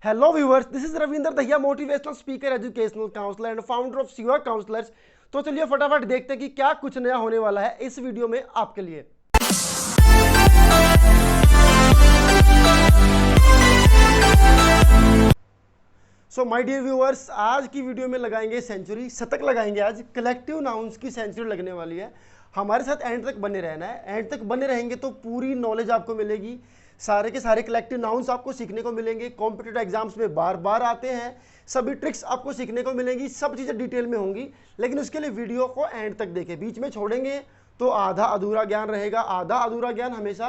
Hello viewers, this is Ravinder Dahiya, motivational speaker, educational counsellor and founder of Shiva counsellors. तो चलिए फटाफट देखते हैं कि क्या कुछ नया होने वाला है इस वीडियो में आपके लिए। सो माय डियर व्यूअर्स, आज की वीडियो में लगाएंगे सेंचुरी, शतक लगाएंगे। आज कलेक्टिव नाउन्स की सेंचुरी लगने वाली है। हमारे साथ एंड तक बने रहना है। एंड तक बने रहेंगे तो पूरी नॉलेज आपको मिलेगी। सारे के सारे कलेक्टिव नाउन्स आपको सीखने को मिलेंगे। कॉम्पिटिटिव एग्जाम्स में बार बार आते हैं। सभी ट्रिक्स आपको सीखने को मिलेंगी। सब चीज़ें डिटेल में होंगी, लेकिन उसके लिए वीडियो को एंड तक देखें। बीच में छोड़ेंगे तो आधा अधूरा ज्ञान रहेगा। आधा अधूरा ज्ञान हमेशा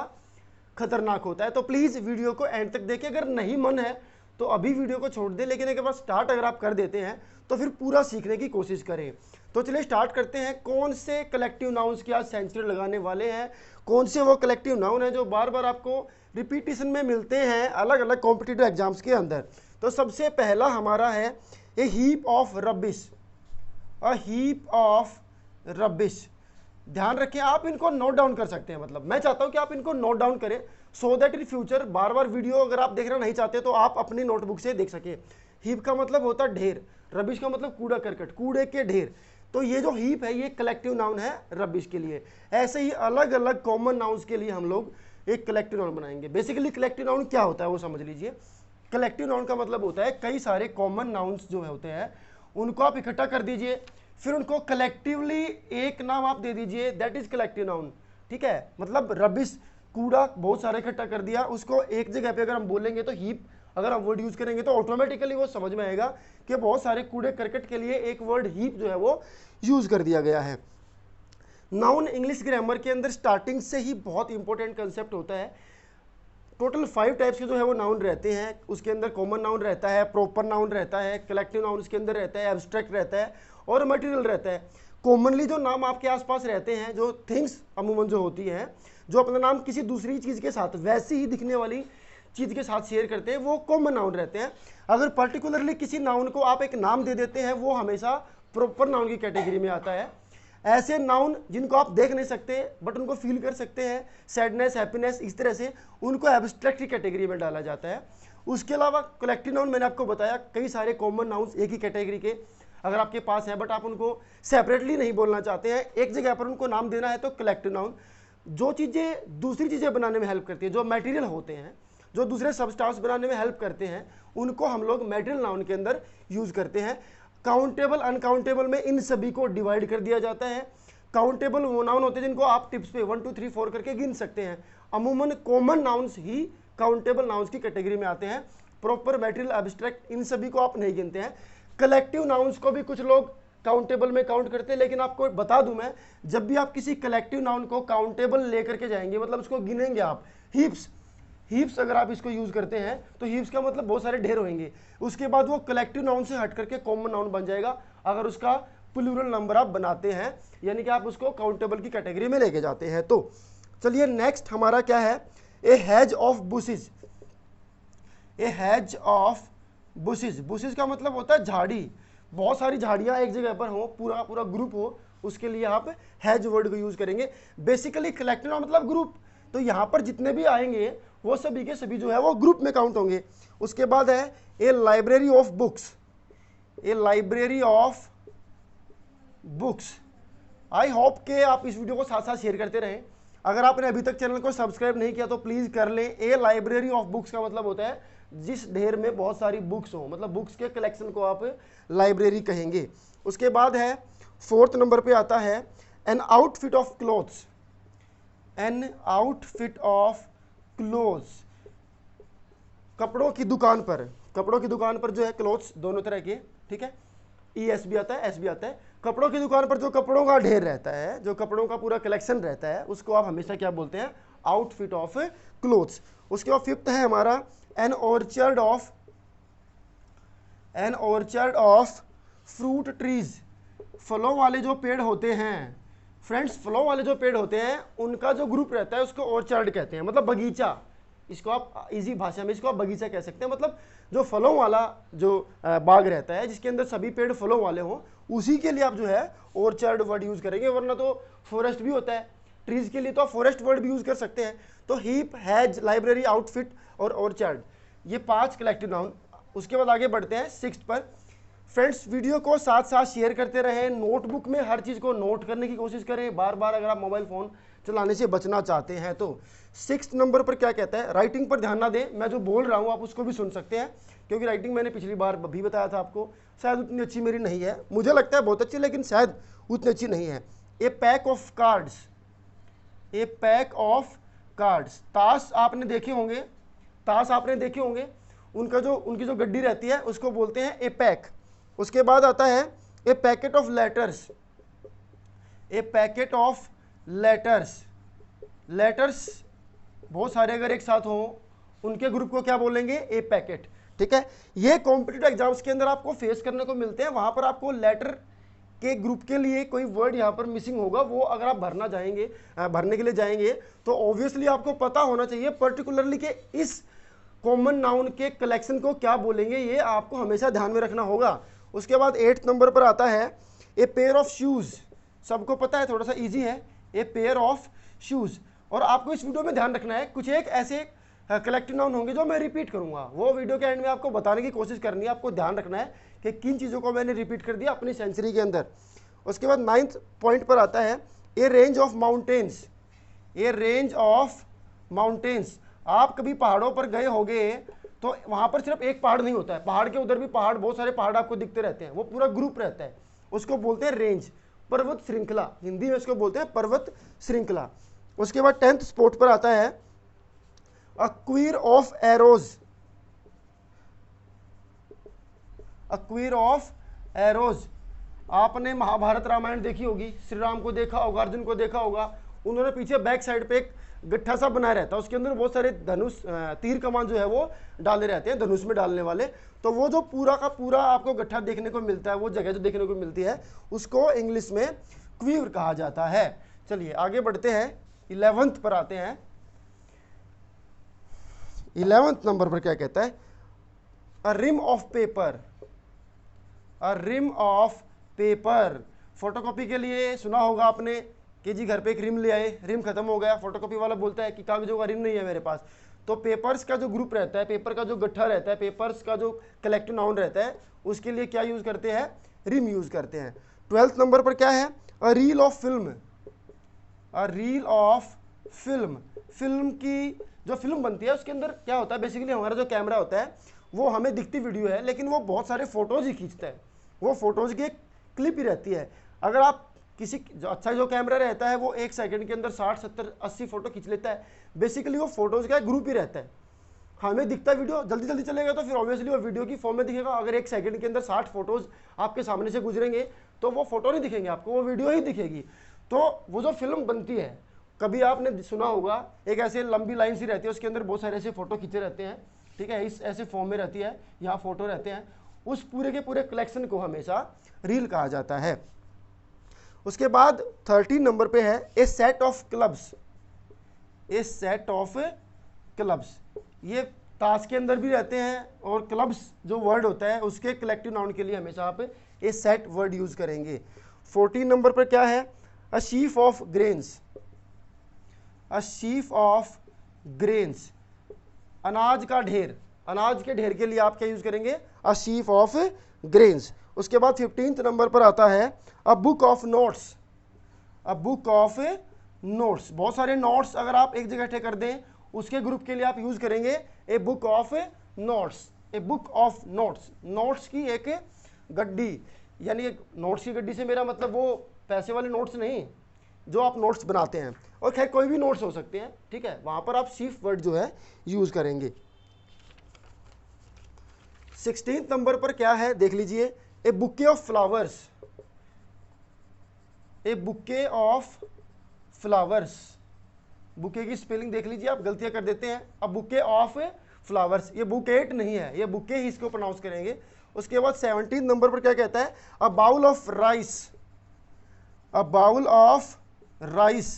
खतरनाक होता है। तो प्लीज़ वीडियो को एंड तक देखें। अगर नहीं मन है तो अभी वीडियो को छोड़ दें, लेकिन एक बार स्टार्ट अगर आप कर देते हैं तो फिर पूरा सीखने की कोशिश करें। तो चलिए स्टार्ट करते हैं। कौन से कलेक्टिव नाउन्स की आज सेंचुरी लगाने वाले हैं, कौन से वो कलेक्टिव नाउन है जो बार बार आपको रिपीटिशन में मिलते हैं अलग अलग कॉम्पिटिटिव एग्जाम्स के अंदर। तो सबसे पहला हमारा है a heap of rubbish. A heap of rubbish. ध्यान रखें, आप इनको नोट डाउन कर सकते हैं। मतलब मैं चाहता हूं कि आप इनको नोट डाउन करें, so that in future bar bar video अगर आप देखना नहीं चाहते तो आप अपनी नोटबुक से देख सकें। हीप का मतलब होता है ढेर, रबिश का मतलब कूड़ा करकट, कूड़े के ढेर। तो ये जो हीप है ये कलेक्टिव नाउन है रबिश के लिए। ऐसे ही अलग अलग कॉमन नाउन्स के लिए हम लोग एक कलेक्टिव नाउन बनाएंगे। बेसिकली कलेक्टिव नाउन क्या होता है वो समझ लीजिए। कलेक्टिव नाउन का मतलब होता है कई सारे कॉमन नाउन्स जो होते हैं उनको आप इकट्ठा कर दीजिए, फिर उनको कलेक्टिवली एक नाम आप दे दीजिए, दैट इज कलेक्टिव नाउन। ठीक है, मतलब रबिश कूड़ा बहुत सारे इकट्ठा कर दिया, उसको एक जगह पे अगर हम बोलेंगे तो हीप अगर हम वर्ड यूज करेंगे तो ऑटोमेटिकली वो समझ में आएगा कि बहुत सारे कूड़े करकट के लिए एक वर्ड हीप जो है वो यूज कर दिया गया है। नाउन इंग्लिश ग्रामर के अंदर स्टार्टिंग से ही बहुत इंपॉर्टेंट कंसेप्ट होता है। टोटल 5 टाइप्स के जो है वो नाउन रहते हैं। उसके अंदर कॉमन नाउन रहता है, प्रॉपर नाउन रहता है, कलेक्टिव नाउन उसके अंदर रहता है, एब्स्ट्रैक्ट रहता है और मटेरियल रहता है। कॉमनली जो नाम आपके आसपास रहते हैं, जो थिंग्स अमूमन जो होती हैं, जो अपना नाम किसी दूसरी चीज़ के साथ वैसी ही दिखने वाली चीज़ के साथ शेयर करते हैं, वो कॉमन नाउन रहते हैं। अगर पर्टिकुलरली किसी नाउन को आप एक नाम दे देते हैं, वो हमेशा प्रॉपर नाउन की कैटेगरी में आता है। ऐसे नाउन जिनको आप देख नहीं सकते बट उनको फील कर सकते हैं, सैडनेस, हैप्पीनेस, इस तरह से उनको एब्स्ट्रैक्ट की कैटेगरी में डाला जाता है। उसके अलावा कलेक्टिव नाउन मैंने आपको बताया, कई सारे कॉमन नाउन्स एक ही कैटेगरी के अगर आपके पास हैं बट आप उनको सेपरेटली नहीं बोलना चाहते हैं, एक जगह पर उनको नाम देना है, तो कलेक्टिव नाउन जो चीज़ें दूसरी चीज़ें बनाने में हेल्प करती है, जो मटेरियल होते हैं, जो दूसरे सबस्टांस बनाने में हेल्प करते हैं, उनको हम लोग मटेरियल नाउन के अंदर यूज करते हैं। काउंटेबल अनकाउंटेबल में इन सभी को डिवाइड कर दिया जाता है। काउंटेबल वो नाउन होते हैं जिनको आप टिप्स पे 1 2 3 4 करके गिन सकते हैं। अमूमन कॉमन नाउन्स ही काउंटेबल नाउन्स की कैटेगरी में आते हैं। प्रॉपर, मटेरियल, एब्स्ट्रैक्ट, इन सभी को आप नहीं गिनते हैं। कलेक्टिव नाउन्स को भी कुछ लोग काउंटेबल में काउंट करते हैं, लेकिन आपको बता दूं मैं, जब भी आप किसी कलेक्टिव नाउन को काउंटेबल लेकर के जाएंगे, मतलब उसको गिनेंगे आप, हीप्स अगर आप इसको यूज करते हैं तो हीप्स का मतलब बहुत सारे ढेर होंगे। उसके बाद वो कलेक्टिव नाउन से हट करके कॉमन नाउन बन जाएगा अगर उसका प्लूरल नंबर आप बनाते हैं, यानी कि आप उसको काउंटेबल की कैटेगरी में लेके जाते हैं। तो चलिए नेक्स्ट हमारा क्या है, A has of bushes. A has of bushes. Bushes का मतलब होता है झाड़ी। बहुत सारी झाड़ियां एक जगह पर हो, पूरा पूरा ग्रुप हो, उसके लिए आप हैज वर्ड को यूज करेंगे। बेसिकली कलेक्टिव नाउन मतलब ग्रुप। तो यहां पर जितने भी आएंगे वो सभी के सभी जो है वो ग्रुप में काउंट होंगे। उसके बाद है a library of books. A library of books. I hope के आप इस वीडियो को साथ साथ शेयर करते रहें। अगर आपने अभी तक चैनल को सब्सक्राइब नहीं किया तो प्लीज कर लें। ए लाइब्रेरी ऑफ बुक्स का मतलब होता है जिस ढेर में बहुत सारी बुक्स हो, मतलब बुक्स के कलेक्शन को आप लाइब्रेरी कहेंगे। उसके बाद है 4th नंबर पे आता है an outfit of clothes. An outfit of clothes. कपड़ों की दुकान पर, कपड़ों की दुकान पर जो है क्लोथ्स दोनों तरह के, ठीक है, ES भी आता है, S भी आता है। कपड़ों की दुकान पर जो कपड़ों का ढेर रहता है, जो कपड़ों का पूरा कलेक्शन रहता है, उसको आप हमेशा क्या बोलते हैं, आउटफिट ऑफ क्लोथ्स। उसके बाद 5th है हमारा an orchard of fruit trees. फलों वाले जो पेड़ होते हैं फ्रेंड्स, फलों वाले जो पेड़ होते हैं उनका जो ग्रुप रहता है उसको ऑर्चर्ड कहते हैं, मतलब बगीचा। इसको आप इजी भाषा में इसको आप बगीचा कह सकते हैं। मतलब जो फलों वाला जो बाग रहता है जिसके अंदर सभी पेड़ फलों वाले हों, उसी के लिए आप जो है ऑर्चर्ड वर्ड यूज करेंगे। वरना तो फॉरेस्ट भी होता है, ट्रीज के लिए तो आप फॉरेस्ट वर्ड भी यूज कर सकते हैं। तो हीप, हैज, लाइब्रेरी, आउटफिट और ऑर्चर्ड, ये 5 कलेक्टिव नाउन उसके बाद आगे बढ़ते हैं 6th पर। फ्रेंड्स वीडियो को साथ साथ शेयर करते रहें, नोटबुक में हर चीज़ को नोट करने की कोशिश करें बार बार, अगर आप मोबाइल फ़ोन चलाने से बचना चाहते हैं तो। 6th नंबर पर क्या कहता है, राइटिंग पर ध्यान ना दें, मैं जो बोल रहा हूँ आप उसको भी सुन सकते हैं, क्योंकि राइटिंग मैंने पिछली बार भी बताया था आपको, शायद उतनी अच्छी मेरी नहीं है, मुझे लगता है बहुत अच्छी, लेकिन शायद उतनी अच्छी नहीं है। A pack of cards, a pack of cards, ताश आपने देखे होंगे, ताश आपने देखे होंगे, उनकी जो गड्डी रहती है उसको बोलते हैं ए पैक। उसके बाद आता है a packet of letters, a packet of letters, letters बहुत सारे अगर एक साथ हों उनके ग्रुप को क्या बोलेंगे, ए पैकेट। ठीक है, ये कॉम्पिटिटिव एग्जाम्स के अंदर आपको फेस करने को मिलते हैं, वहां पर आपको लेटर के ग्रुप के लिए कोई वर्ड यहाँ पर मिसिंग होगा, वो अगर आप भरने के लिए जाएंगे तो ऑब्वियसली आपको पता होना चाहिए पर्टिकुलरली कि इस कॉमन नाउन के कलेक्शन को क्या बोलेंगे, ये आपको हमेशा ध्यान में रखना होगा। उसके बाद 8th नंबर पर आता है ए पेयर ऑफ शूज़, सबको पता है, थोड़ा सा इजी है, ए पेयर ऑफ शूज़। और आपको इस वीडियो में ध्यान रखना है, कुछ एक ऐसे कलेक्टिव नाउन होंगे जो मैं रिपीट करूंगा, वो वीडियो के एंड में आपको बताने की कोशिश करनी है, आपको ध्यान रखना है कि किन चीज़ों को मैंने रिपीट कर दिया अपनी सेंचुरी के अंदर। उसके बाद 9th पॉइंट पर आता है ए range of mountains, A range of mountains. आप कभी पहाड़ों पर गए होंगे तो वहाँ पर सिर्फ एक पहाड़ नहीं होता है, पहाड़ के उधर भी पहाड़, बहुत सारे पहाड़ आपको दिखते रहते हैं, वो पूरा ग्रुप रहता है, उसको बोलते हैं रेंज, पर्वत श्रृंखला, हिंदी में इसको बोलते हैं पर्वत श्रृंखला। उसके बाद 10th स्पॉट पर आता है a quiver of arrows, a quiver of arrows. आपने महाभारत रामायण देखी होगी, श्री राम को देखा होगा, अर्जुन को देखा होगा, उन्होंने पीछे बैक साइड पे एक गट्ठा सा बनाया रहता है, उसके अंदर बहुत सारे धनुष, तीर कमान जो है वो डाले रहते हैं, धनुष में डालने वाले। तो वो जो पूरा का पूरा आपको गट्ठा देखने को मिलता है, वो जगह जो देखने को मिलती है उसको इंग्लिश में क्वीर कहा जाता है। चलिए आगे बढ़ते हैं, 11th पर आते हैं। 11th नंबर पर क्या कहता है, a ream of paper, a ream of paper. Photocopy के लिए सुना होगा आपने कि जी घर पे एक रिम ले आए, रिम खत्म हो गया, फोटोकॉपी वाला बोलता है कि कागजों का रिम नहीं है मेरे पास। तो पेपर्स का जो ग्रुप रहता है, पेपर का जो गट्ठा रहता है, पेपर्स का जो कलेक्टिव नाउन रहता है, उसके लिए क्या यूज करते हैं, रिम यूज करते हैं। 12th नंबर पर क्या है, a reel of film, a reel of film. Film की जो फिल्म बनती है उसके अंदर क्या होता है, बेसिकली हमारा जो कैमरा होता है वो हमें दिखती वीडियो है, लेकिन वो बहुत सारे फोटोज ही खींचता है, वो फोटोज की एक क्लिप ही रहती है। अगर आप किसी जो कैमरा रहता है वो 1 सेकंड के अंदर 60, 70, 80 फोटो खींच लेता है, बेसिकली वो फोटोज का ग्रुप ही रहता है। हमें दिखता है वीडियो, जल्दी जल्दी चलेगा तो फिर ऑब्वियसली वो वीडियो की फॉर्म में दिखेगा। अगर 1 सेकंड के अंदर 60 फोटोज आपके सामने से गुजरेंगे तो वो फोटो नहीं दिखेंगे आपको, वो वीडियो ही दिखेगी। तो वो जो फिल्म बनती है, कभी आपने सुना होगा एक ऐसे लंबी लाइन सी रहती है, उसके अंदर बहुत सारे ऐसे फोटो खींचे रहते हैं, ठीक है, इस ऐसे फॉर्म में रहती है, यहाँ फोटो रहते हैं, उस पूरे के पूरे कलेक्शन को हमेशा रील कहा जाता है। उसके बाद 13 नंबर पे है a set of clubs, a set of clubs. ये ताश के अंदर भी रहते हैं, और क्लब्स जो वर्ड होता है उसके कलेक्टिव नाउन के लिए हमेशा आप ए सेट वर्ड यूज करेंगे। 14 नंबर पर क्या है, a sheaf of grains, a sheaf of grains, अनाज का ढेर, अनाज के ढेर के लिए आप क्या यूज करेंगे, अ शीफ ऑफ ग्रेन्स। उसके बाद 15th नंबर पर आता है a book of notes, a book of notes. बहुत सारे नोट्स अगर आप एक जगह इकट्ठे कर दें, उसके ग्रुप के लिए आप यूज करेंगे a book of notes, a book of notes. Notes की एक गड्डी, यानी एक नोट्स की गड्डी से मेरा मतलब वो पैसे वाले नोट्स नहीं, जो आप नोट्स बनाते हैं, और खैर कोई भी नोट्स हो सकते हैं, ठीक है, वहां पर आप शीफ वर्ड जो है यूज करेंगे। 16th नंबर पर क्या है देख लीजिए, a bouquet of flowers, a bouquet of flowers. Bouquet की स्पेलिंग देख लीजिए, आप गलतियां कर देते हैं। अब बुके ऑफ फ्लावर्स, ये बुकेट नहीं है, ये बुके ही इसको प्रोनाउंस करेंगे। उसके बाद 17 नंबर पर क्या कहता है, a bowl of rice, a bowl of rice.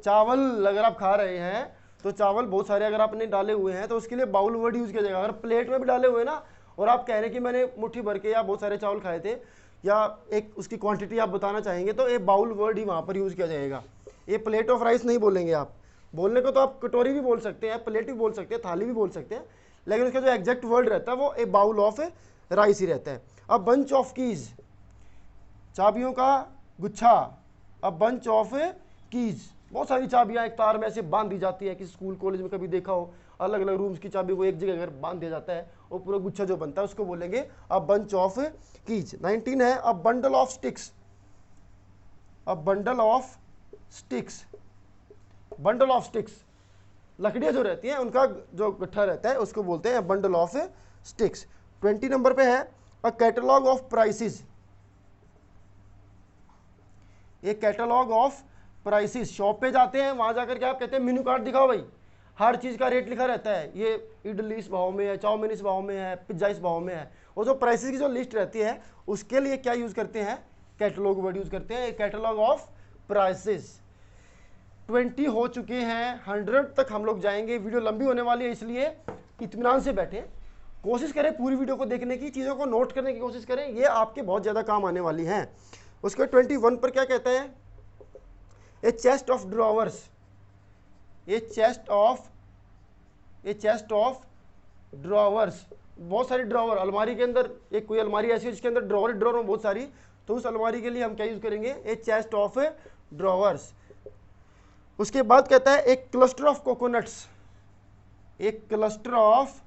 चावल अगर आप खा रहे हैं तो चावल बहुत सारे अगर आपने डाले हुए हैं तो उसके लिए बाउल वर्ड यूज किया जाएगा। अगर प्लेट में भी डाले हुए ना, और आप कह रहे हैं कि मैंने मुट्ठी भर के या बहुत सारे चावल खाए थे, या एक उसकी क्वांटिटी आप बताना चाहेंगे, तो ये बाउल वर्ड ही वहाँ पर यूज़ किया जाएगा। ये प्लेट ऑफ राइस नहीं बोलेंगे आप, बोलने को तो आप कटोरी भी बोल सकते हैं, प्लेट भी बोल सकते हैं, थाली भी बोल सकते हैं, लेकिन उसका जो एग्जैक्ट वर्ड रहता है वो ए बाउल ऑफ राइस ही रहता है। अब बंच ऑफ कीज, चाबियों का गुच्छा। अब बंच ऑफ कीज, बहुत सारी चाबियां एक तार में ऐसे बांध दी जाती है, किसी स्कूल कॉलेज में कभी देखा हो, अलग अलग रूम्स की चाबी को एक जगह अगर बांध दिया जाता है वो पूरा गुच्छा जो बनता है उसको बोलेंगे अब बंच ऑफ कीज। 19 है अब बंडल ऑफ स्टिक्स। अब bundle of sticks, bundle of sticks, लकड़ियां जो रहती हैं उनका जो गट्ठा रहता है उसको बोलते हैं बंडल ऑफ स्टिक्स। 20 नंबर पे है अ कैटलॉग ऑफ प्राइसेस। ये कैटलॉग ऑफ प्राइसेस, शॉप पे जाते हैं, वहां जाकर के आप कहते हैं मेन्यू कार्ड दिखाओ भाई, हर चीज का रेट लिखा रहता है, ये इडली इस भाव में है, चाउमीन इस भाव में है, पिज्जा इस भाव में है। वो जो प्राइसेस की जो लिस्ट रहती है उसके लिए क्या यूज करते हैं, कैटलॉग वर्ड यूज करते हैं, कैटलॉग ऑफ प्राइसेस। 20 हो चुके हैं, 100 तक हम लोग जाएंगे। वीडियो लंबी होने वाली है इसलिए इत्मीनान से बैठे, कोशिश करें पूरी वीडियो को देखने की, चीज़ों को नोट करने की कोशिश करें, ये आपके बहुत ज़्यादा काम आने वाली हैं। उसके 21 पर क्या कहता है, a chest of drawers. A chest of drawers, बहुत सारी ड्रॉवर, अलमारी के अंदर एक कोई अलमारी ऐसी है जिसके अंदर ड्रॉवर ड्रॉवर में बहुत सारी, तो उस अलमारी के लिए हम क्या यूज करेंगे, ए चेस्ट ऑफ ड्रॉवर्स। उसके बाद कहता है एक क्लस्टर ऑफ कोकोनट्स। एक क्लस्टर ऑफ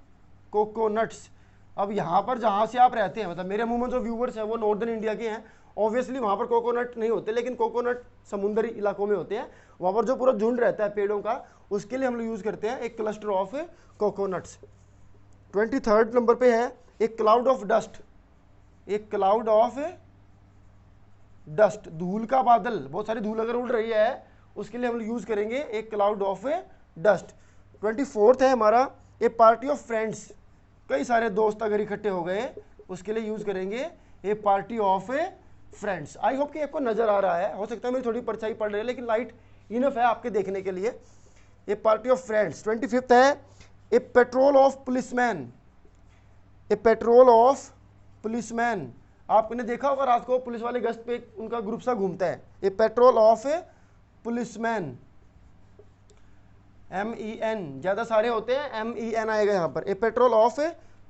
कोकोनट्स। अब यहाँ पर जहाँ से आप रहते हैं, मतलब मेरे मुंह में जो व्यूवर्स हैं वो नॉर्दर्न इंडिया के हैं, ऑब्वियसली वहाँ पर कोकोनट नहीं होते, लेकिन कोकोनट समुद्री इलाकों में होते हैं, वहाँ पर जो पूरा झुंड रहता है पेड़ों का, उसके लिए हम लोग यूज करते हैं एक cluster of coconuts. 23rd number पे है एक क्लाउड ऑफ डस्ट। एक क्लाउड ऑफ डस्ट, धूल का बादल, बहुत सारी धूल अगर उड़ रही है उसके लिए हम लोग यूज करेंगे एक क्लाउड ऑफ डस्ट। 24th है हमारा ए पार्टी ऑफ फ्रेंड्स। कई सारे दोस्त अगर इकट्ठे हो गए उसके लिए यूज करेंगे a party of friends. I hope कि आपको नजर आ रहा है, हो सकता है मेरी थोड़ी परछाई पड़ रही है लेकिन लाइट इनफ है आपके देखने के लिए। ए पार्टी ऑफ फ्रेंड्स। 25th है a patrol of policeman. A patrol of policeman, आपने देखा होगा रात को पुलिस वाले गश्त पे उनका ग्रुप सा घूमता है। A patrol of policeman, MEN, ज्यादा सारे होते हैं, MEN आएगा यहाँ पर, ए पेट्रोल ऑफ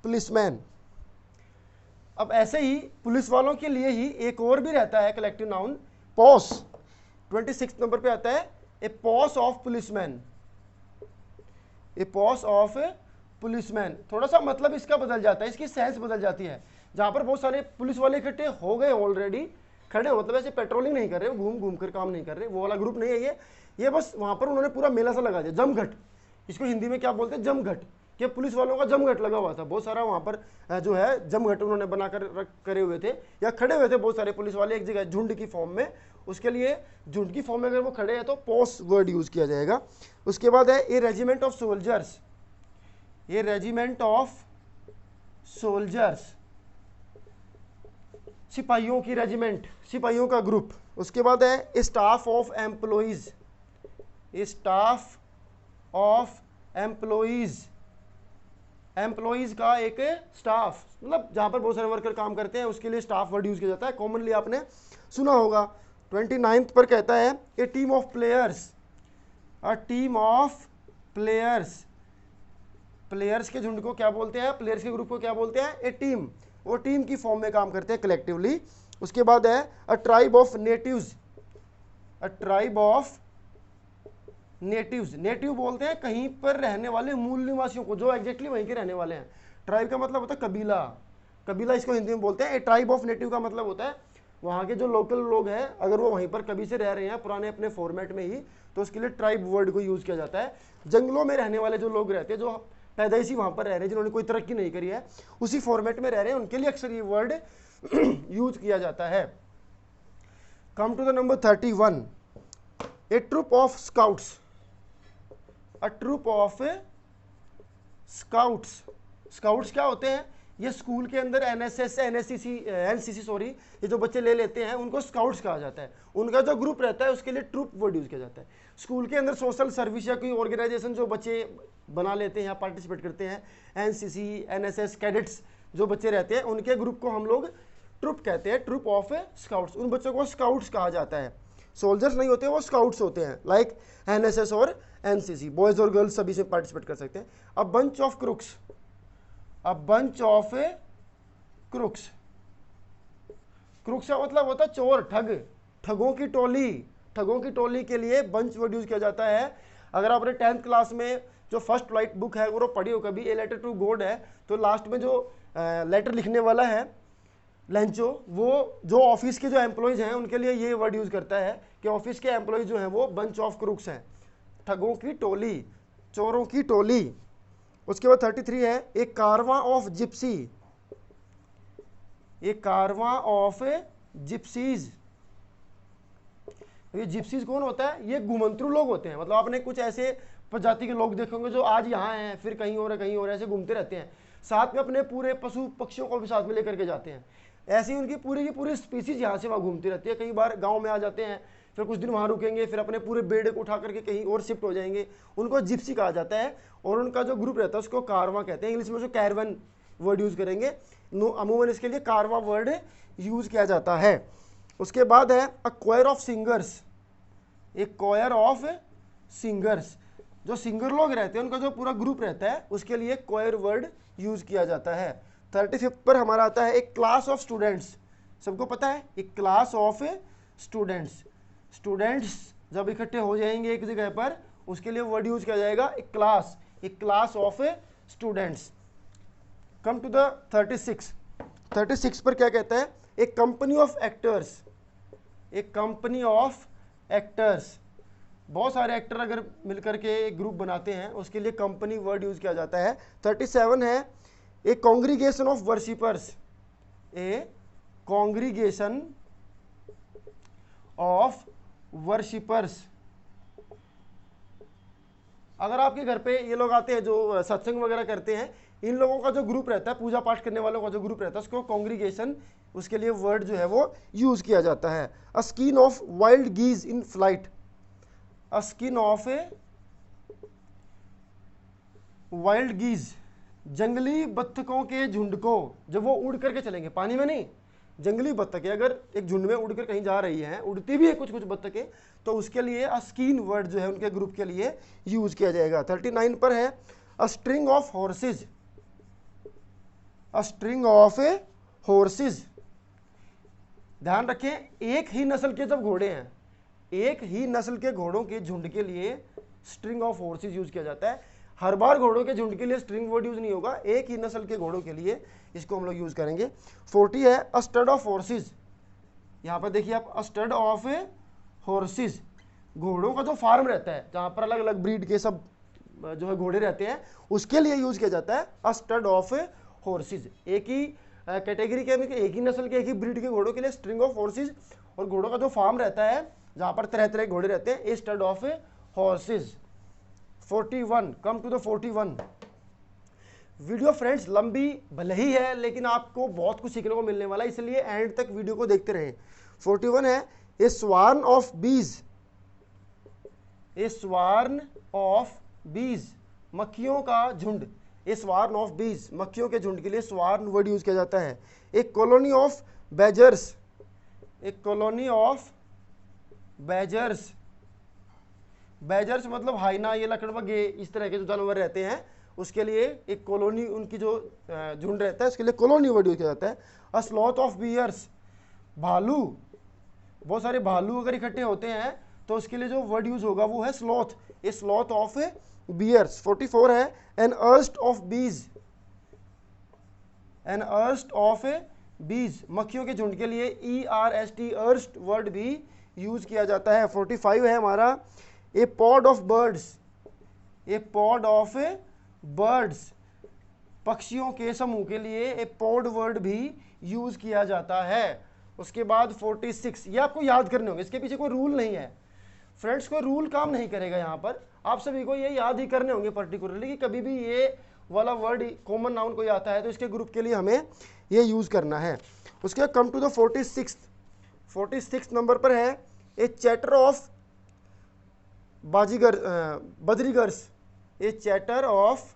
पुलिसमैन। अब ऐसे ही पुलिस वालों के लिए ही एक और भी रहता है कलेक्टिव नाउन, पॉस। 26 नंबर पे आता है a posse of policeman. A posse of policeman, थोड़ा सा मतलब इसका बदल जाता है, इसकी सेंस बदल जाती है। जहां पर बहुत सारे पुलिस वाले इकट्ठे हो गए ऑलरेडी, खड़े हो, मतलब ऐसे पेट्रोलिंग नहीं कर रहे, घूम घूम कर काम नहीं कर रहे, वो वाला ग्रुप नहीं है ये बस वहां पर उन्होंने पूरा मेला सा लगा दिया, जमघट, इसको हिंदी में क्या बोलते हैं, जमघट, कि पुलिस वालों का जमघट लगा हुआ था, बहुत सारा वहां पर जो है जमघट उन्होंने बनाकर करे हुए थे या खड़े हुए थे बहुत सारे पुलिस वाले एक जगह झुंड की फॉर्म में। उसके लिए झुंड की फॉर्म में अगर वो खड़े हैं तो पॉस वर्ड यूज किया जाएगा। उसके बाद है ए रेजिमेंट ऑफ सोल्जर्स। ये रेजिमेंट ऑफ सोल्जर्स, सिपाहियों की रेजिमेंट, सिपाहियों का ग्रुप। उसके बाद है staff of employees. Staff of employees, employees का एक स्टाफ, मतलब जहां पर बहुत सारे वर्कर काम करते हैं उसके लिए स्टाफ वर्ड यूज किया जाता है, कॉमनली आपने सुना होगा। 29th पर कहता है a team of players. A team of players, players के झुंड को क्या बोलते हैं, प्लेयर्स के ग्रुप को क्या बोलते हैं, ए टीम, वो टीम की फॉर्म में काम करते हैं कलेक्टिवली। उसके बाद है अ tribe of natives. A tribe of natives, native बोलते हैं कहीं पर रहने वाले मूल निवासियों को, जो एग्जैक्टली वहीं के रहने वाले हैं। ट्राइब का मतलब होता है कबीला, कबीला इसको हिंदी में बोलते हैं। ए ट्राइब ऑफ नेटिव का मतलब होता है वहाँ के जो लोकल लोग हैं, अगर वो वहीं पर कभी से रह रहे हैं पुराने अपने फॉर्मेट में ही, तो उसके लिए ट्राइब वर्ड को यूज किया जाता है। जंगलों में रहने वाले जो लोग रहते हैं, जो पैदाइशी वहाँ पर रह रहे हैं, जिन्होंने कोई तरक्की नहीं करी है, उसी फॉर्मेट में रह रहे हैं, उनके लिए अक्सर ये वर्ड यूज किया जाता है। Come to the number 31, a troop of scouts. A troop of scouts. Scouts क्या होते हैं, ये स्कूल के अंदर NSS NCC सॉरी, ये जो बच्चे ले लेते हैं उनको स्काउट्स कहा जाता है। उनका जो ग्रुप रहता है उसके लिए ट्रुप वर्ड यूज किया जाता है। स्कूल के अंदर सोशल सर्विस या कोई ऑर्गेनाइजेशन जो बच्चे बना लेते हैं या पार्टिसिपेट करते हैं, NCC NSS कैडेट्स जो बच्चे रहते हैं, उनके ग्रुप को हम लोग ट्रुप कहते हैं, ट्रुप ऑफ स्काउट्स। उन बच्चों को स्काउट्स कहा जाता है। सोल्जर्स नहीं होते, वो स्काउट्स होते हैं, लाइक NSS और NCC, बॉयज और गर्ल्स सभी से पार्टिसिपेट कर सकते हैं। अब bunch of crooks. A bunch of crooks. Crooks का मतलब होता है चोर, ठग, ठगों की टोली। ठगों की टोली के लिए बंच वर्ड यूज किया जाता है। अगर आपने 10th क्लास में जो फर्स्ट लाइट बुक है वो पढ़ी हो कभी, ए लेटर टू गॉड है, तो लास्ट में जो लेटर लिखने वाला है लेंचो, वो जो ऑफिस के जो एम्प्लॉयज हैं उनके लिए ये वर्ड यूज करता है कि ऑफिस के एम्प्लॉयज जो हैं वो बंच ऑफ क्रुक्स हैं, ठगों की टोली, चोरों की टोली। उसके बाद 33 है ए कारवां of Gypsy. A Karwaan of gypsies. ये जिप्सीज कौन होता है? ये घुमंतरू लोग होते हैं। मतलब आपने कुछ ऐसे प्रजाति के लोग देखेंगे जो आज यहाँ हैं फिर कहीं और कहीं और ऐसे घूमते रहते हैं, साथ में अपने पूरे पशु पक्षियों को भी साथ में लेकर के जाते हैं। ऐसी उनकी पूरी की पूरी स्पीसीज यहाँ से वहाँ घूमती रहती है। कई बार गांव में आ जाते हैं, फिर कुछ दिन वहाँ रुकेंगे, फिर अपने पूरे बेड़े को उठा करके कहीं और शिफ्ट हो जाएंगे। उनको जिप्सी कहा जाता है। और उनका जो ग्रुप रहता है उसको कारवां कहते हैं। इंग्लिश में उसको कैरवन वर्ड यूज करेंगे। अमूमन इसके लिए कारवां वर्ड यूज किया जाता है। उसके बाद है अ क्वायर ऑफ सिंगर्स। एक क्वायर ऑफ सिंगर्स, जो सिंगर लोग रहते हैं उनका जो पूरा ग्रुप रहता है उसके लिए क्वायर वर्ड यूज किया जाता है। 35 पर हमारा आता है एक क्लास ऑफ स्टूडेंट्स। सबको पता है एक क्लास ऑफ स्टूडेंट्स। स्टूडेंट्स जब इकट्ठे हो जाएंगे एक जगह पर उसके लिए वर्ड यूज किया जाएगा एक class of students. Come to the 36 पर क्या कहता है? एक कंपनी ऑफ एक्टर्स। एक कंपनी ऑफ एक्टर्स, बहुत सारे एक्टर अगर मिलकर के एक ग्रुप बनाते हैं उसके लिए कंपनी वर्ड यूज किया जाता है। 37 है a congregation of worshippers. A congregation of worshippers. अगर आपके घर पे ये लोग आते हैं जो सत्संग वगैरह करते हैं, इन लोगों का जो ग्रुप रहता है, पूजा पाठ करने वालों का जो ग्रुप रहता है उसको कॉन्ग्रीगेशन, उसके लिए वर्ड जो है वो यूज किया जाता है। A skein of wild geese in flight. A skein of a wild geese, जंगली बत्तखों के झुंड को, जब वो उड़ करके चलेंगे, पानी में नहीं, जंगली बत्तखें अगर एक झुंड में उड़कर कहीं जा रही हैं, उड़ती भी है कुछ कुछ बत्तखें, तो उसके लिए अ स्किन वर्ड जो है उनके ग्रुप के लिए यूज किया जाएगा। 39 पर है a string of horse's. A string of A horse's, ध्यान रखें एक ही नस्ल के जब घोड़े हैं, एक ही नस्ल के घोड़ों के झुंड के लिए स्ट्रिंग ऑफ हॉर्सेज यूज किया जाता है। हर बार घोड़ों के झुंड के लिए स्ट्रिंग वर्ड यूज नहीं होगा, एक ही नस्ल के घोड़ों के लिए इसको हम लोग यूज करेंगे। 40 है अ स्टड ऑफ हॉर्सेज। यहां पर देखिए आप, अ स्टड ऑफ हॉर्सेज, घोड़ों का जो फार्म रहता है जहां पर अलग अलग ब्रीड के सब जो है घोड़े रहते हैं उसके लिए यूज किया जाता है अ स्टड ऑफ हॉर्सेज। एक ही कैटेगरी के, एक ही नस्ल के, एक ही ब्रीड के घोड़ों के लिए स्ट्रिंग ऑफ हॉर्सेज, और घोड़ों का जो फार्म रहता है जहां पर तरह तरह के घोड़े रहते हैं, a stud of horses. 41, come to the 41। Video friends लंबी भले ही है लेकिन आपको बहुत कुछ सीखने को मिलने वाला है, इसलिए एंड तक वीडियो को देखते रहें। 41 है ए स्वार्न ऑफ बीज। ए स्वार्न ऑफ बीज, मक्खियों का झुंड। ए स्वार्न ऑफ बीज, मक्खियों के झुंड के लिए स्वार्न वर्ड यूज किया जाता है। एक कॉलोनी ऑफ बैजर्स। एक कॉलोनी ऑफ बैजर्स, बैजर्स मतलब हाइना, ये लकड़बग्गे, इस तरह के जो जानवर रहते हैं उसके लिए एक कॉलोनी, उनकी जो झुंड रहता है उसके लिए कॉलोनी वर्ड यूज किया जाता है। अ स्लॉथ ऑफ बियर्स, भालू, बहुत सारे भालू अगर इकट्ठे होते हैं तो उसके लिए जो वर्ड यूज होगा वो है sloth. A sloth of bears. 44 है an erst of bees. An erst of bees, मक्खियों के झुंड के लिए ERST अर्स्ट वर्ड भी यूज किया जाता है। 45 है हमारा a pod of birds. A pod of birds, पक्षियों के समूह के लिए ए पॉड वर्ड भी यूज किया जाता है। उसके बाद 46, ये आपको याद करने होंगे, इसके पीछे कोई रूल नहीं है फ्रेंड्स, कोई रूल काम नहीं करेगा यहाँ पर, आप सभी को ये याद ही करने होंगे पर्टिकुलरली कि कभी भी ये वाला वर्ड कॉमन नाउन कोई आता है तो इसके ग्रुप के लिए हमें ये यूज करना है। उसके कम टू द 46 नंबर पर है a chatter of budgerigars. A chatter of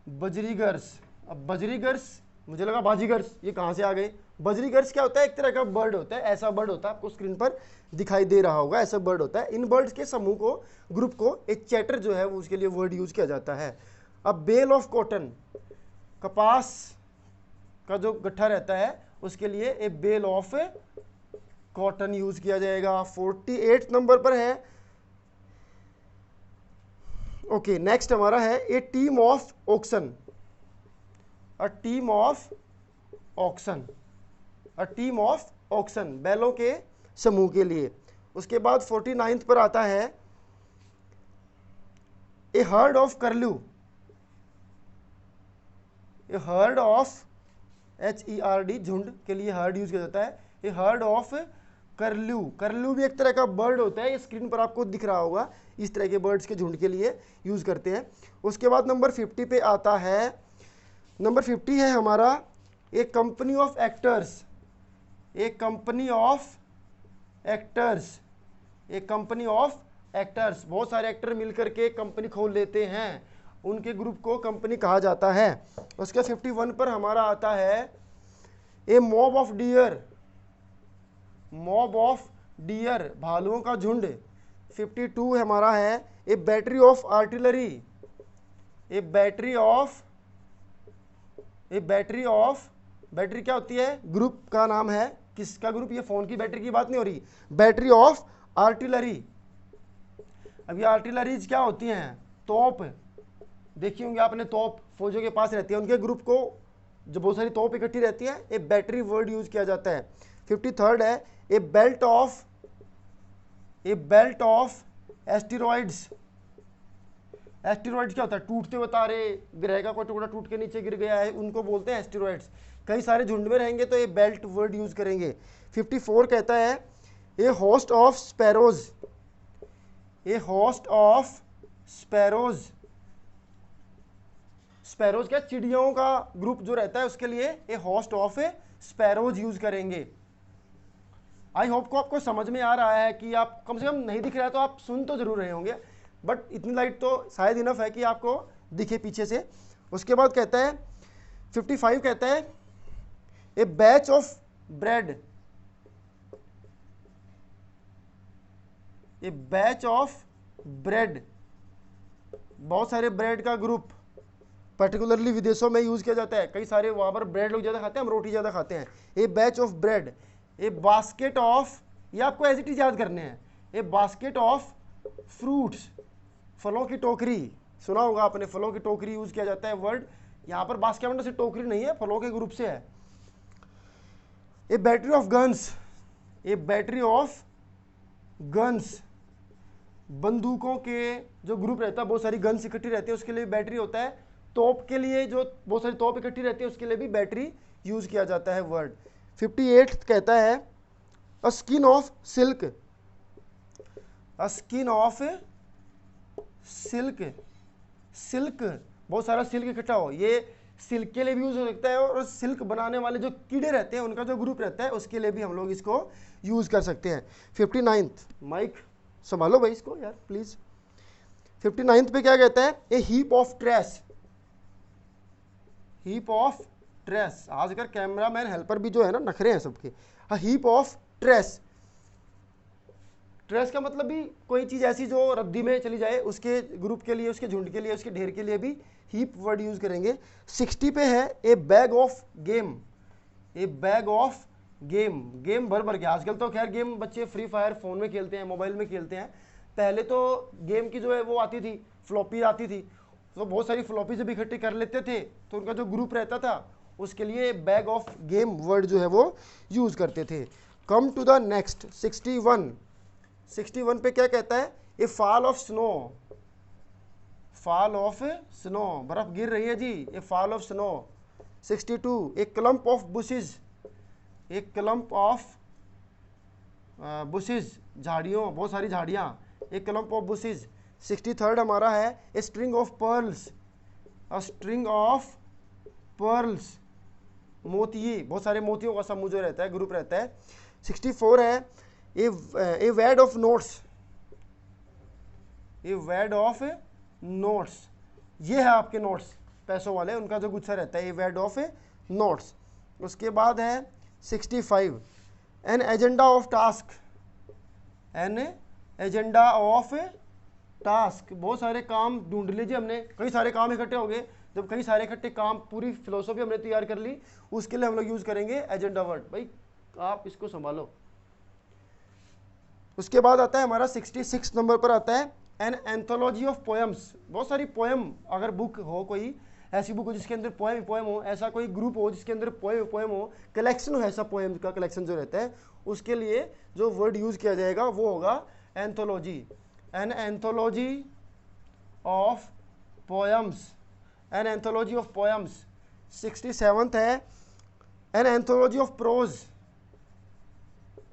budgerigars. अब बजरीगर्स, मुझे लगा बाजीगर्स, ये कहाँ से आ गए? बजरीगर्स क्या होता है, एक तरह का बर्ड होता है, ऐसा बर्ड होता है, आपको स्क्रीन पर दिखाई दे रहा होगा, ऐसा बर्ड होता है। इन बर्ड्स के समूह को, ग्रुप को एक चैटर जो है वो उसके लिए वर्ड यूज किया जाता है। अब बेल ऑफ कॉटन, कपास का जो गट्ठा रहता है उसके लिए ए बेल ऑफ कॉटन यूज किया जाएगा। 48 नंबर पर है। ओके, नेक्स्ट हमारा है a team of oxen, a team of oxen, a team of oxen, बैलों के समूह के लिए। उसके बाद 49 पर आता है a herd of curlew, a herd of HERD, झुंड के लिए हर्ड यूज किया जाता है। ए हर्ड ऑफ करल्यू, करल्यू भी एक तरह का बर्ड होता है, ये स्क्रीन पर आपको दिख रहा होगा, इस तरह के बर्ड्स के झुंड के लिए यूज करते हैं। उसके बाद नंबर 50 पे आता है, नंबर 50 है हमारा a company of actors, a company of actors, a company of actors, बहुत सारे एक्टर मिलकर के कंपनी खोल लेते हैं, उनके ग्रुप को कंपनी कहा जाता है। उसके 51 पर हमारा आता है a mob of deer, mob of deer, भालुओं का झुंड। 52 हमारा है a battery of artillery, a battery of, a battery of, battery क्या होती है, ग्रुप का नाम है, किसका ग्रुप, ये फोन की बैटरी की बात नहीं हो रही, बैटरी ऑफ आर्टिलरी। अब ये आर्टिलरीज क्या होती हैं, तोप, देखी होंगे आपने, तोप फौजों के पास रहती है, उनके ग्रुप को जो बहुत सारी तोप इकट्ठी रहती है, ए बैटरी वर्ड यूज किया जाता है। 53 है a belt of, a belt of asteroids, asteroids क्या होता है, टूटते हुए तारे, ग्रह का कोई टुकड़ा टूट के नीचे गिर गया है, उनको बोलते हैं एस्टेरॉइड्स। कई सारे झुंड में रहेंगे तो ये बेल्ट वर्ड यूज करेंगे। 54 कहता है a host of sparrows, a host of sparrows, sparrows क्या, चिड़ियों का ग्रुप जो रहता है उसके लिए a host of sparrows use करेंगे। आई होप को आपको समझ में आ रहा है कि आप कम से कम नहीं दिख रहा है तो आप सुन तो जरूर रहे होंगे, बट इतनी लाइट तो शायद इनफ है कि आपको दिखे पीछे से। उसके बाद कहता है 55 कहता है a batch of bread, a batch of bread, बहुत सारे ब्रेड का ग्रुप, पर्टिकुलरली विदेशों में यूज किया जाता है, कई सारे वहां पर ब्रेड लोग ज्यादा खाते हैं, हम रोटी ज्यादा खाते हैं। A batch of bread, a basket of, ये आपको एज इट इज याद करने हैं, ए बास्केट ऑफ फ्रूट्स, फलों की टोकरी, सुना होगा आपने, फलों की टोकरी यूज किया जाता है वर्ड, यहां पर बास्केट से टोकरी नहीं है, फलों के ग्रुप से है। A battery of guns, a battery of guns, बंदूकों के जो ग्रुप रहता है, बहुत सारी गन्स इकट्ठी रहती है, उसके लिए बैटरी होता है। तोप के लिए जो बहुत सारी तोप इकट्ठी रहती है उसके लिए भी बैटरी यूज किया जाता है वर्ड। 58 कहता है a skein of silk, a skein of silk, silk, बहुत सारा सिल्क इकट्ठा हो, ये सिल्क के लिए भी यूज हो सकता है, और सिल्क बनाने वाले जो कीड़े रहते हैं उनका जो ग्रुप रहता है उसके लिए भी हम लोग इसको यूज कर सकते हैं। 59 माइक संभालो भाई इसको यार प्लीज। 59 पे क्या कहता है a heap of trays, heap of trays, आजकल कैमरामैन हेल्पर भी जो है ना नखरे हैं सबके। हीप ऑफ ट्रेस, ट्रेस का मतलब भी कोई चीज ऐसी जो रद्दी में चली जाए, उसके ग्रुप के लिए, उसके झुंड के लिए, उसके ढेर के लिए भी हीप वर्ड यूज करेंगे। 60 पे है ए bag of game, A bag of game, game भर भर के, आजकल तो खैर गेम बच्चे फ्री फायर फोन में खेलते हैं, मोबाइल में खेलते हैं, पहले तो गेम की जो है वो आती थी, फ्लॉपी आती थी, तो बहुत सारी फ्लॉपी जब इकट्ठी कर लेते थे तो उनका जो ग्रुप रहता था उसके लिए बैग ऑफ गेम वर्ड जो है वो यूज करते थे। कम टू द नेक्स्ट 61, 61 पे क्या कहता है a fall of snow, fall of snow, बर्फ गिर रही है जी, a fall of snow. 62 a clump of bushes, a clump of bushes, झाड़ियों, बहुत सारी झाड़ियाँ, ए क्लम्प ऑफ बुशेज। 63 हमारा है a string of pearls, a string of pearls, मोती, बहुत सारे मोतियों का समूह जो रहता है, ग्रुप रहता है। 64 है a wad of notes, a wad of notes, ये है आपके नोट्स पैसों वाले, उनका जो गुच्छा रहता है, ए वैड ऑफ नोट्स। उसके बाद है 65 an agenda of task, an agenda of task, बहुत सारे काम ढूंढ लीजिए हमने, कई सारे काम इकट्ठे हो गए, जब कई सारे इकट्ठे काम, पूरी फिलोसॉफी हमने तैयार कर ली, उसके लिए हम लोग यूज करेंगे एजेंडा वर्ड। भाई आप इसको संभालो। उसके बाद आता है हमारा 66 नंबर पर आता है एन एंथोलॉजी ऑफ पोएम्स। बहुत सारी पोएम, अगर बुक हो, कोई ऐसी बुक हो जिसके अंदर पोएम पोएम हो, ऐसा कोई ग्रुप हो जिसके अंदर पोएम पोएम हो, कलेक्शन हो, ऐसा पोएम का कलेक्शन जो रहता है, उसके लिए जो वर्ड यूज किया जाएगा वो होगा anthology. An anthology of poems, an anthology of poems. 67th है an anthology of prose,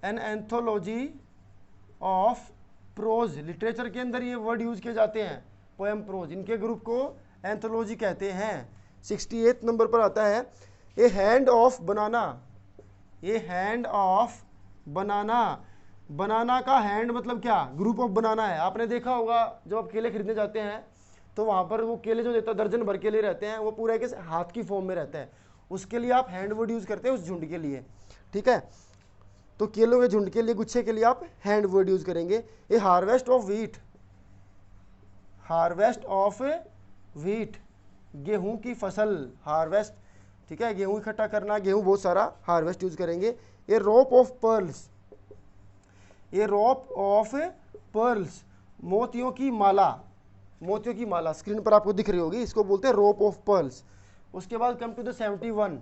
an anthology of prose. Literature के अंदर ये वर्ड यूज किए जाते हैं, पोएम प्रोज, इनके ग्रुप को एंथोलॉजी कहते हैं। 68 नंबर पर आता है a hand of banana, a hand of banana. Banana का हैंड मतलब क्या, ग्रुप ऑफ बनाना है। आपने देखा होगा जब आप केले खरीदने जाते हैं तो वहाँ पर वो केले जो देता है, दर्जन भर केले रहते हैं, वो पूरा एक हाथ की फॉर्म में रहता है, उसके लिए आप हैंड वर्ड यूज करते हैं उस झुंड के लिए, ठीक है। तो केलों के झुंड के लिए, गुच्छे के लिए आप हैंड वर्ड यूज करेंगे। A harvest of wheat, harvest of wheat, गेहूं की फसल, हार्वेस्ट, ठीक है, गेहूं इकट्ठा करना, गेहूं बहुत सारा, हार्वेस्ट यूज करेंगे। A rope of pearls, a rope of pearls, मोतियों की माला, मोतियों की माला स्क्रीन पर आपको दिख रही होगी, इसको बोलते हैं रोप ऑफ पर्ल्स। उसके बाद come to the 71,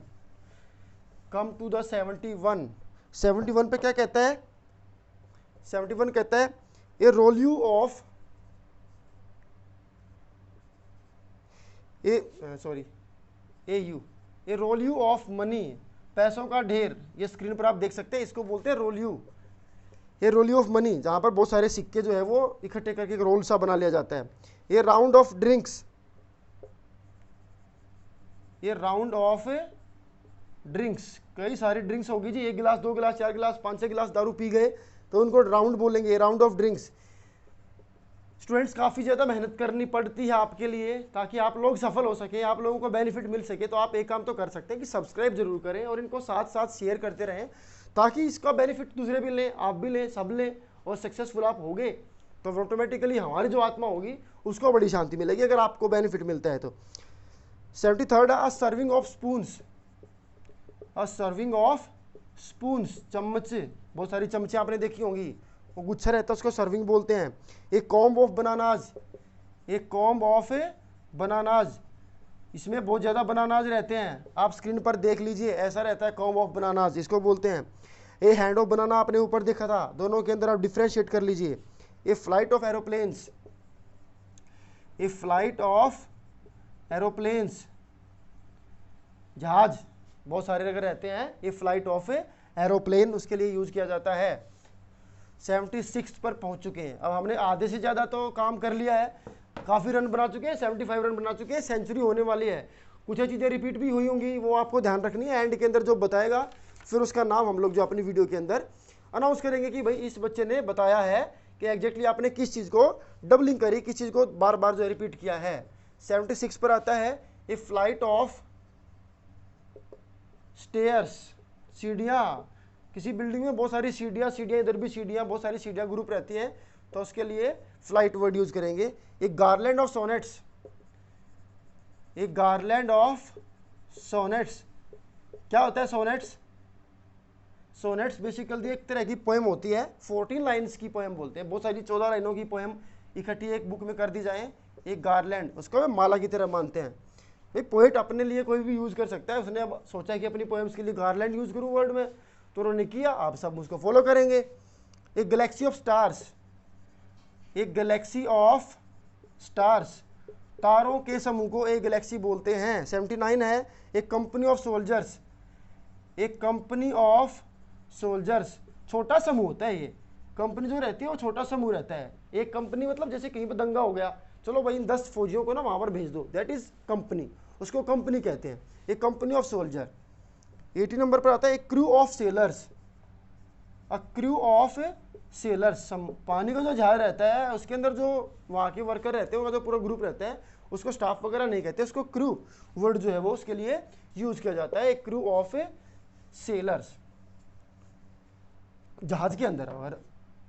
come to the 71। 71 पे क्या कहता है, 71 कहता है a rouleau of, a rouleau of money, पैसों का ढेर, ये स्क्रीन पर आप देख सकते हैं, इसको बोलते हैं रोल्यू, ये रोल्यू ऑफ मनी, जहां पर बहुत सारे सिक्के जो है वो इकट्ठे करके एक रोल सा बना लिया जाता है। ये राउंड ऑफ ड्रिंक्स, ये राउंड ऑफ ड्रिंक्स, कई सारी ड्रिंक्स होगी जी, 1 गिलास 2 गिलास 4 गिलास 5-6 गिलास दारू पी गए तो उनको राउंड बोलेंगे, ये राउंड ऑफ ड्रिंक्स। स्टूडेंट्स काफ़ी ज़्यादा मेहनत करनी पड़ती है आपके लिए ताकि आप लोग सफल हो सकें, आप लोगों को बेनिफिट मिल सके। तो आप एक काम तो कर सकते हैं कि सब्सक्राइब जरूर करें और इनको साथ साथ शेयर करते रहें ताकि इसका बेनिफिट दूसरे भी लें, आप भी लें, सब लें, और सक्सेसफुल आप होगे तो ऑटोमेटिकली हमारी जो आत्मा होगी उसको बड़ी शांति मिलेगी अगर आपको बेनिफिट मिलता है तो। 73rd a serving of spoons, a serving of spoons, चम्मच, बहुत सारी चमचे आपने देखी होंगी, वो गुच्छा रहता है उसको सर्विंग बोलते हैं। एक कॉम्ब ऑफ बनानाज, एक कॉम्ब ऑफ बनानाज, इसमें बहुत ज़्यादा बनानाज रहते हैं, आप स्क्रीन पर देख लीजिए, ऐसा रहता है कॉम्ब ऑफ बनानाज, इसको बोलते हैं। ए हैंड ऑफ बनाना आपने ऊपर देखा था, दोनों के अंदर आप डिफ्रेंशिएट कर लीजिए। A flight of aeroplanes, a flight of aeroplanes, जहाज बहुत सारे जगह रहते हैं, ये फ्लाइट ऑफ एरोप्लेन उसके लिए यूज किया जाता है। 76 पर पहुंच चुके हैं, अब हमने आधे से ज़्यादा तो काम कर लिया है, काफ़ी रन बना चुके हैं, 75 रन बना चुके हैं, सेंचुरी होने वाली है। कुछ चीज़ें रिपीट भी हुई होंगी, वो आपको ध्यान रखनी है, एंड के अंदर जो बताएगा फिर उसका नाम हम लोग जो अपनी वीडियो के अंदर अनाउंस करेंगे कि भाई इस बच्चे ने बताया है कि एग्जैक्टली आपने किस चीज़ को डबलिंग करी, किस चीज़ को बार बार जो रिपीट किया है। 76 पर आता है ए फ्लाइट ऑफ स्टेयर्स, सीढ़ियाँ, किसी बिल्डिंग में बहुत सारी सीढ़ियाँ, सीढ़ियाँ इधर भी सीढ़ियाँ, बहुत सारी सीढ़ियाँ ग्रुप रहती हैं तो उसके लिए फ्लाइट वर्ड यूज करेंगे। एक गार्लैंड ऑफ सोनेट्स, एक गार्लैंड ऑफ सोनेट्स, क्या होता है सोनेट्स? सोनेट्स बेसिकली एक तरह की पोएम होती है, 14 लाइन्स की पोएम बोलते हैं, बहुत सारी 14 लाइनों की पोएम इकट्ठी एक बुक में कर दी जाए, एक गार्लैंड, उसको माला की तरह मानते हैं। भाई पोएट अपने लिए कोई भी यूज़ कर सकता है, उसने अब सोचा कि अपनी पोएम्स के लिए गार्लैंड यूज़ करूँ वर्ड में, तो उन्होंने किया, आप सब उसको फॉलो करेंगे। एक गैलेक्सी ऑफ स्टार्स, एक गैलेक्सी ऑफ स्टार्स, तारों के समूह को एक गैलेक्सी बोलते हैं। 79 है एक कंपनी ऑफ सोल्जर्स, एक कंपनी ऑफ सोल्जर्स, छोटा समूह होता है ये, कंपनी जो रहती है वो छोटा समूह रहता है। एक कंपनी मतलब जैसे कहीं पर दंगा हो गया, चलो भाई इन 10 फौजियों को ना वहाँ पर भेज दो, दैट इज कंपनी, उसको कंपनी कहते हैं, एक कंपनी ऑफ सोल्जर। 80 नंबर पर आता है एक crew of sellers, a crew of sellers, पानी का जो जहाज रहता है उसके अंदर जो वहाँ के वर्कर रहते हैं, उनका जो पूरा ग्रुप रहता है उसको स्टाफ वगैरह नहीं कहते, उसको क्रू वर्ड जो है वो उसके लिए यूज किया जाता है, एक क्रू ऑफ सेलर्स। जहाज के अंदर, अगर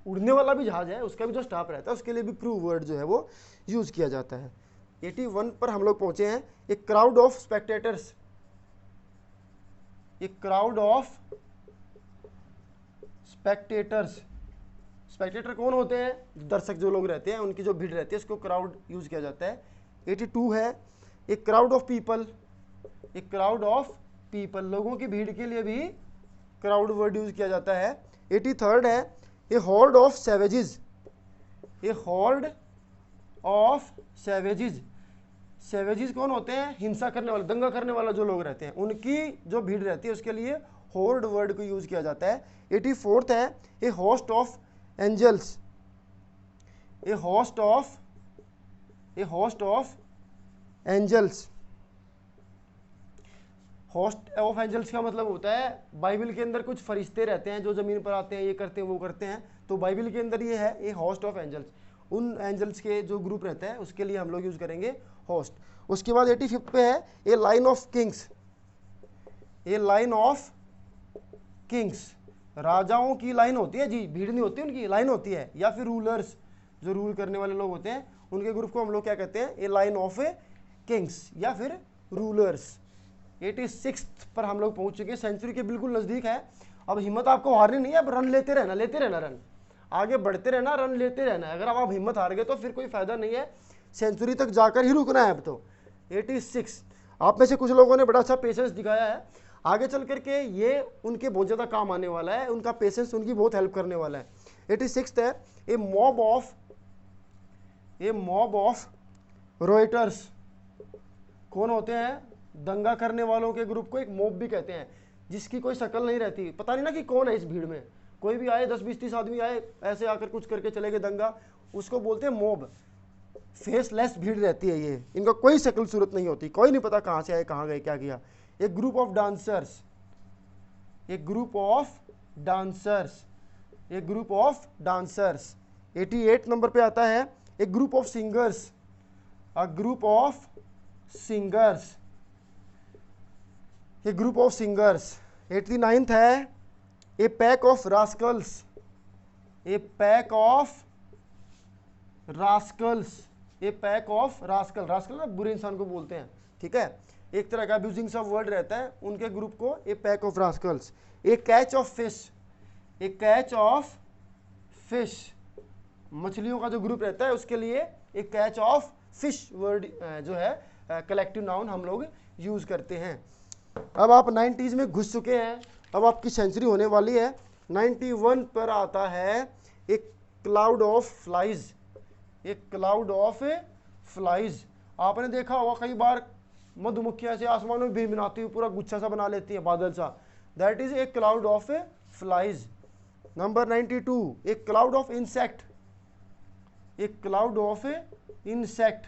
उड़ने वाला भी जहाज है उसका भी जो स्टाफ रहता है उसके लिए भी क्रू वर्ड जो है वो यूज किया जाता है। 81 पर हम लोग पहुंचे हैं। A crowd of spectators, a crowd of spectators, Spectator कौन होते हैं? दर्शक जो लोग रहते हैं उनकी जो भीड़ रहती है उसको क्राउड यूज किया जाता है। 82 है a crowd of people, a crowd of people, लोगों की भीड़ के लिए भी क्राउड वर्ड यूज किया जाता है। 83rd है a horde of savages, a horde of savages, savages कौन होते हैं? हिंसा करने वाले, दंगा करने वाला जो लोग रहते हैं उनकी जो भीड़ रहती है उसके लिए हॉर्ड वर्ड को यूज किया जाता है। 84th है a host of angels, a host of angels, host of angels का मतलब होता है बाइबल के अंदर कुछ फरिश्ते रहते हैं जो जमीन पर आते हैं, ये करते हैं वो करते हैं, तो बाइबल के अंदर ये है ए होस्ट ऑफ एंजल्स, उन एंजल्स के जो ग्रुप रहता है उसके लिए हम लोग यूज करेंगे होस्ट। उसके बाद 85 पे है a line of kings, a line of kings, राजाओं की लाइन होती है जी, भीड़ नहीं होती उनकी, लाइन होती है, या फिर रूलर्स जो रूल करने वाले लोग होते हैं उनके ग्रुप को हम लोग क्या कहते हैं? ए लाइन ऑफ किंग्स या फिर रूलर्स। 86 पर हम लोग पहुंच चुके हैं, सेंचुरी के बिल्कुल नजदीक है। अब हिम्मत आपको हारनी नहीं है, अब रन लेते रहना रन, आगे बढ़ते रहना, रन लेते रहना। अगर आप हिम्मत हार गए तो फिर कोई फायदा नहीं है, सेंचुरी तक जाकर ही रुकना है अब तो। 86, आप में से कुछ लोगों ने बड़ा अच्छा पेशेंस दिखाया है, आगे चल करके ये उनके बहुत ज़्यादा काम आने वाला है, उनका पेशेंस उनकी बहुत हेल्प करने वाला है। 86 है ए मॉब ऑफ रॉयटर्स, कौन होते हैं? दंगा करने वालों के ग्रुप को एक मॉब भी कहते हैं, जिसकी कोई शक्ल नहीं रहती, पता नहीं ना कि कौन है इस भीड़ में, कोई भी आए 10 20 30 आदमी आए ऐसे आकर कुछ करके चले गए दंगा, उसको बोलते हैं मॉब। फेसलेस भीड़ रहती है ये, इनका कोई शक्ल सूरत नहीं होती, कोई नहीं पता कहाँ से आए कहाँ गए क्या किया। एक ग्रुप ऑफ डांसर्स, एक ग्रुप ऑफ डांसर्स, एक ग्रुप ऑफ डांसर्स। 88 नंबर पे आता है एक group of singers, a group of singers, a group of singers. 89th है a pack of rascals, a pack of rascals, a pack of rascal, rascal ना बुरे इंसान को बोलते हैं, ठीक है, एक तरह का अब्यूजिंग सा वर्ड रहता है, उनके ग्रुप को a pack of rascals. A catch of fish, a catch of fish, मछलियों का जो ग्रुप रहता है उसके लिए a catch of fish word जो है कलेक्टिव नाउन हम लोग यूज करते हैं। अब आप 90s में घुस चुके हैं, अब आपकी सेंचुरी होने वाली है। 91 पर आता है एक क्लाउड ऑफ फ्लाइज, एक क्लाउड ऑफ फ्लाइज। आपने देखा होगा कई बार मधुमक्खियां से आसमान में भी बनाती हुई पूरा गुच्छा सा बना लेती है, बादल सा, that is a cloud of flies. Number 92 एक क्लाउड ऑफ इंसेक्ट, एक क्लाउड ऑफ इंसेक्ट,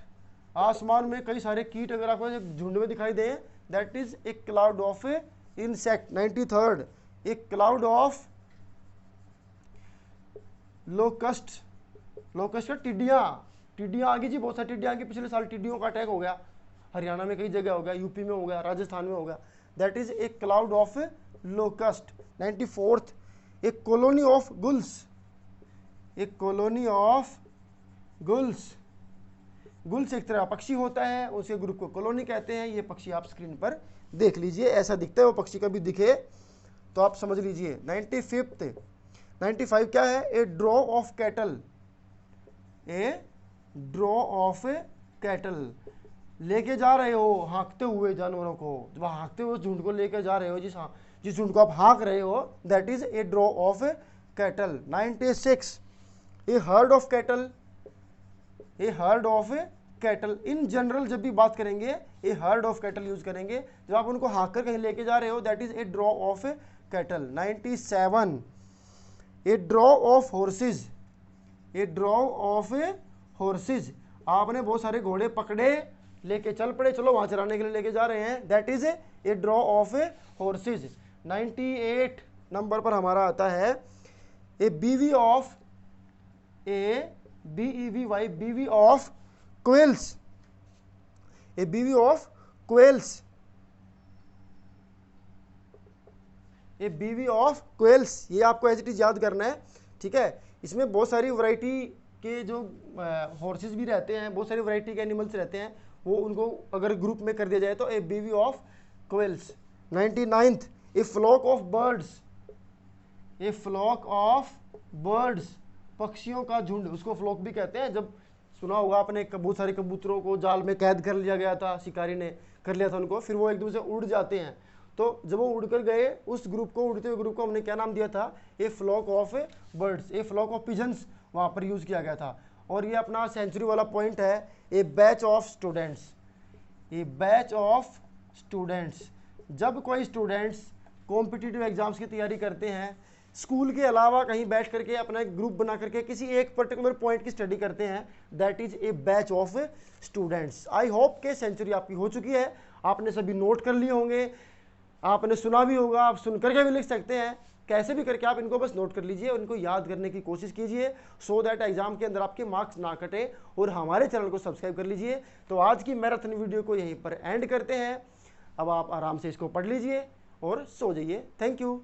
आसमान में कई सारे कीट अगर आपको झुंड में दिखाई दे, that is a cloud of insect. 93rd एक क्लाउड ऑफ लोकस्ट, लोकस्ट का टिड्डियां, टिड्डियां आ गई जी, बहुत सारी टिड्डियां आ गई, पिछले साल टिड्डियों का अटैक हो गया, हरियाणा में कई जगह हो गया, यूपी में हो गया, राजस्थान में हो गया, that is a cloud of locust. 94th एक कॉलोनी ऑफ गुल्स, एक कॉलोनी ऑफ गुल्स, गुल्स एक तरह पक्षी होता है, उसके ग्रुप को कॉलोनी कहते हैं। ये पक्षी आप स्क्रीन पर देख लीजिए, ऐसा दिखता है, वो पक्षी कभी दिखे तो आप समझ लीजिए। 95 क्या है? A draw of cattle, a draw of cattle, लेके जा रहे हो हाँकते हुए जानवरों को, जब हाँकते हुए झुंड को लेके जा रहे हो, जिस झुंड को आप हाँक रहे हो, that is A draw of cattle. 96 A herd of cattle, A herd of cattle. In general जब भी बात करेंगे ए हर्ड ऑफ कैटल यूज करेंगे, जब आप उनको हाँक कर कहीं लेके जा रहे हो, that is A draw of cattle. 97 A draw of horse's, A draw of horse's, आपने बहुत सारे घोड़े पकड़े लेके चल पड़े, चलो वहां चराने के लिए लेके जा रहे हैं, that is A draw of horse's. 98 number पर हमारा आता है ए बीवी ऑफ, ए BEVY, बीवी of क्वेल्स, A bevy of क्वेल्स, A bevy of क्वेल्स, ये आपको एज इट इज याद करना है, ठीक है। इसमें बहुत सारी वैरायटी के जो हॉर्सेस भी रहते हैं, बहुत सारी वैरायटी के एनिमल्स रहते हैं, वो उनको अगर ग्रुप में कर दिया जाए तो a bevy of quails. 99th, a flock of birds, a flock of birds, पक्षियों का झुंड, उसको फ्लॉक भी कहते हैं। जब सुना होगा आपने बहुत सारे कबूतरों को जाल में कैद कर लिया गया था, शिकारी ने कर लिया था उनको, फिर वो एक दूसरे से उड़ जाते हैं, तो जब वो उड़कर गए उस ग्रुप को, उड़ते हुए ग्रुप को हमने क्या नाम दिया था, a flock of birds, a flock of pigeons वहाँ पर यूज़ किया गया था। और ये अपना सेंचुरी वाला पॉइंट है, a batch of students, a batch of students, जब कोई स्टूडेंट्स कॉम्पिटिटिव एग्जाम्स की तैयारी करते हैं, स्कूल के अलावा कहीं बैठ करके अपना एक ग्रुप बना करके किसी एक पर्टिकुलर पॉइंट की स्टडी करते हैं, that is A batch of students. I hope के सेंचुरी आपकी हो चुकी है, आपने सभी नोट कर लिए होंगे, आपने सुना भी होगा, आप सुन करके भी लिख सकते हैं, कैसे भी करके आप इनको बस नोट कर लीजिए और इनको याद करने की कोशिश कीजिए, सो दैट एग्जाम के अंदर आपके मार्क्स ना कटे। और हमारे चैनल को सब्सक्राइब कर लीजिए। तो आज की मैराथन वीडियो को यहीं पर एंड करते हैं। अब आप आराम से इसको पढ़ लीजिए और सो जाइए। Thank you.